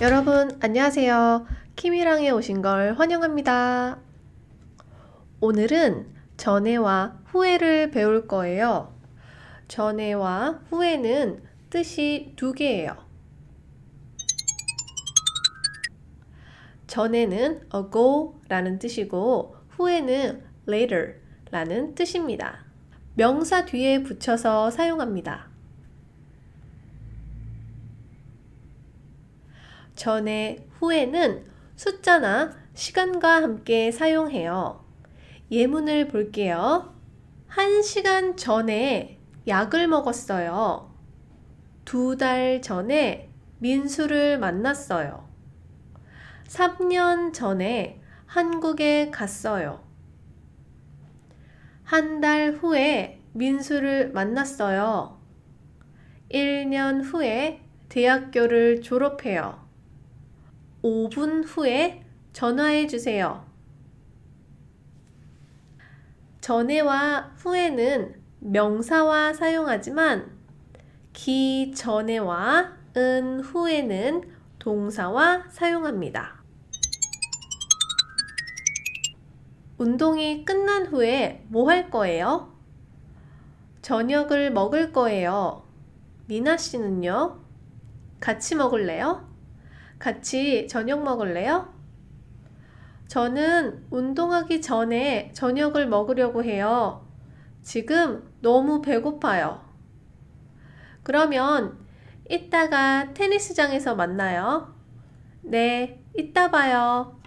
여러분, 안녕하세요. 키미랑에 오신 걸 환영합니다. 오늘은 전에와 후에를 배울 거예요. 전에와 후에는 뜻이 두 개예요. 전에는 ago 라는 뜻이고 후에는 later 라는 뜻입니다. 명사 뒤에 붙여서 사용합니다. 전에, 후에는 숫자나 시간과 함께 사용해요. 예문을 볼게요. 1시간 전에 약을 먹었어요. 2달 전에 민수를 만났어요. 3년 전에 한국에 갔어요. 1달 후에 민수를 만났어요. 1년 후에 대학교를 졸업해요. 5분 후에 전화해 주세요. 전에와 후에는 명사와 사용하지만 기 전에와 은 후에는 동사와 사용합니다. 운동이 끝난 후에 뭐 할 거예요? 저녁을 먹을 거예요. 미나 씨는요? 같이 먹을래요? 같이 저녁 먹을래요? 저는 운동하기 전에 저녁을 먹으려고 해요. 지금 너무 배고파요. 그러면 이따가 테니스장에서 만나요. 네, 이따 봐요.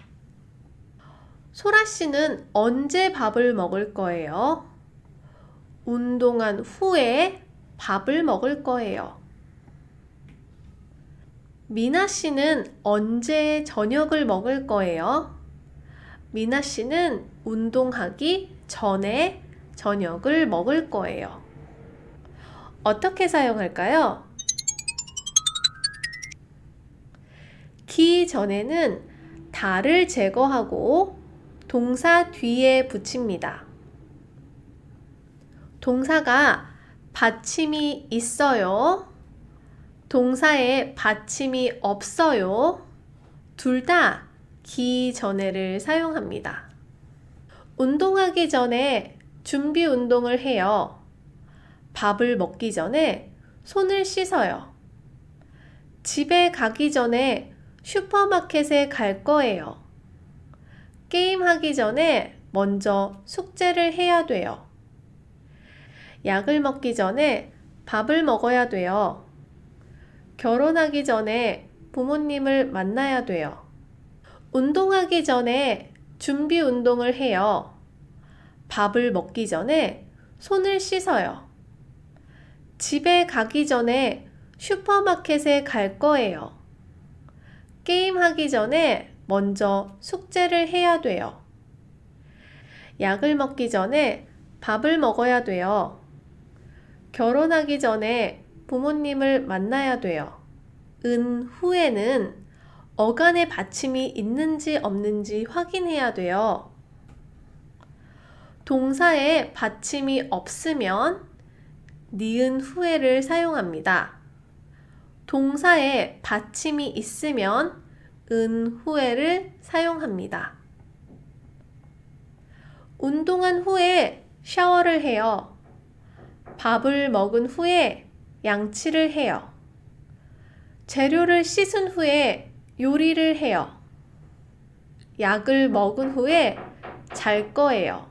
소라 씨는 언제 밥을 먹을 거예요? 운동한 후에 밥을 먹을 거예요. 미나 씨는 언제 저녁을 먹을 거예요? 미나 씨는 운동하기 전에 저녁을 먹을 거예요. 어떻게 사용할까요? 기 전에는 다를 제거하고 동사 뒤에 붙입니다. 동사가 받침이 있어요. 동사에 받침이 없어요. 둘 다 기 전에를 사용합니다. 운동하기 전에 준비 운동을 해요. 밥을 먹기 전에 손을 씻어요. 집에 가기 전에 슈퍼마켓에 갈 거예요. 게임하기 전에 먼저 숙제를 해야 돼요. 약을 먹기 전에 밥을 먹어야 돼요. 결혼하기 전에 부모님을 만나야 돼요. 운동하기 전에 준비 운동을 해요. 밥을 먹기 전에 손을 씻어요. 집에 가기 전에 슈퍼마켓에 갈 거예요. 게임하기 전에 먼저 숙제를 해야 돼요. 약을 먹기 전에 밥을 먹어야 돼요. 결혼하기 전에 부모님을 만나야 돼요. 은 후에는 어간의 받침이 있는지 없는지 확인해야 돼요. 동사에 받침이 없으면 니은 후에를 사용합니다. 동사에 받침이 있으면 은 후에를 사용합니다. 운동한 후에 샤워를 해요. 밥을 먹은 후에 양치를 해요. 재료를 씻은 후에 요리를 해요. 약을 먹은 후에 잘 거예요.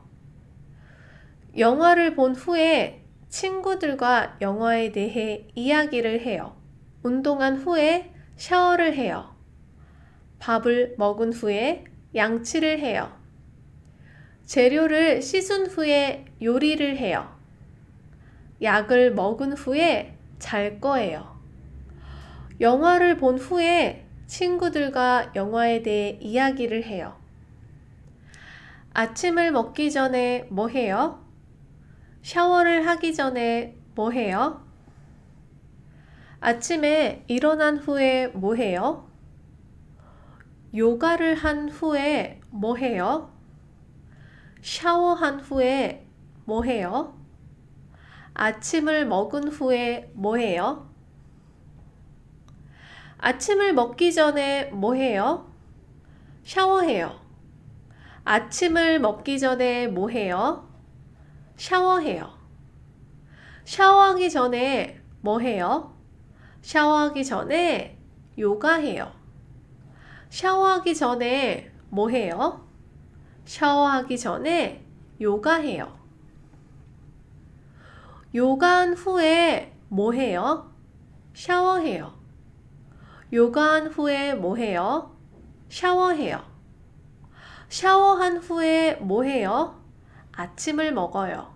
영화를 본 후에 친구들과 영화에 대해 이야기를 해요. 운동한 후에 샤워를 해요. 밥을 먹은 후에 양치를 해요. 재료를 씻은 후에 요리를 해요. 약을 먹은 후에 잘 거예요. 영화를 본 후에 친구들과 영화에 대해 이야기를 해요. 아침을 먹기 전에 뭐 해요? 샤워를 하기 전에 뭐 해요? 아침에 일어난 후에 뭐 해요? 요가를 한 후에 뭐 해요? 샤워한 후에 뭐 해요? 아침을 먹은 후에 뭐 해요? 아침을 먹기 전에 뭐 해요? 샤워해요. 아침을 먹기 전에 뭐 해요? 샤워해요. 샤워하기 전에 뭐 해요? 샤워하기 전에 요가해요. 샤워하기 전에 뭐 해요? 샤워하기 전에 요가해요. 요가한 후에 뭐 해요? 샤워해요. 요가한 후에 뭐 해요? 샤워해요. 샤워한 후에 뭐 해요? 아침을 먹어요.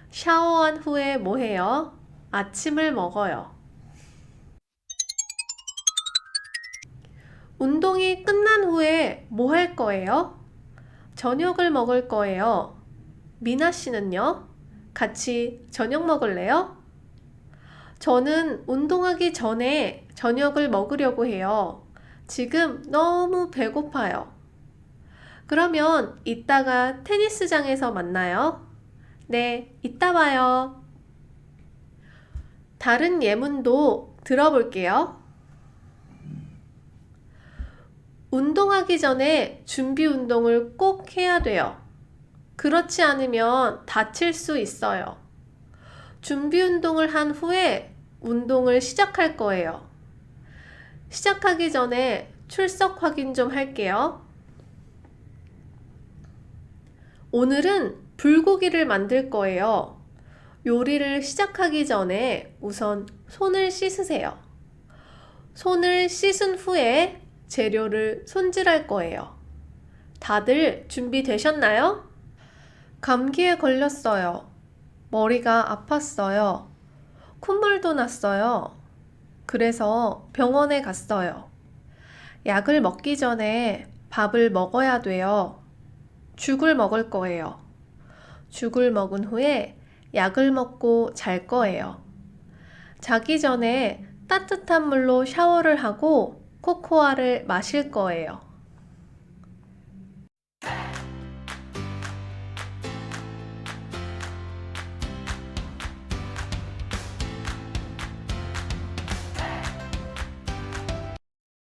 샤워한 후에 뭐 해요? 아침을 먹어요. 운동이 끝난 후에 뭐 할 거예요? 저녁을 먹을 거예요. 미나 씨는요? 같이 저녁 먹을래요? 저는 운동하기 전에 저녁을 먹으려고 해요. 지금 너무 배고파요. 그러면 이따가 테니스장에서 만나요. 네, 이따 봐요. 다른 예문도 들어볼게요. 운동하기 전에 준비 운동을 꼭 해야 돼요. 그렇지 않으면 다칠 수 있어요. 준비 운동을 한 후에 운동을 시작할 거예요. 시작하기 전에 출석 확인 좀 할게요. 오늘은 불고기를 만들 거예요. 요리를 시작하기 전에 우선 손을 씻으세요. 손을 씻은 후에 재료를 손질할 거예요. 다들 준비되셨나요? 감기에 걸렸어요. 머리가 아팠어요. 콧물도 났어요. 그래서 병원에 갔어요. 약을 먹기 전에 밥을 먹어야 돼요. 죽을 먹을 거예요. 죽을 먹은 후에 약을 먹고 잘 거예요. 자기 전에 따뜻한 물로 샤워를 하고 코코아를 마실 거예요.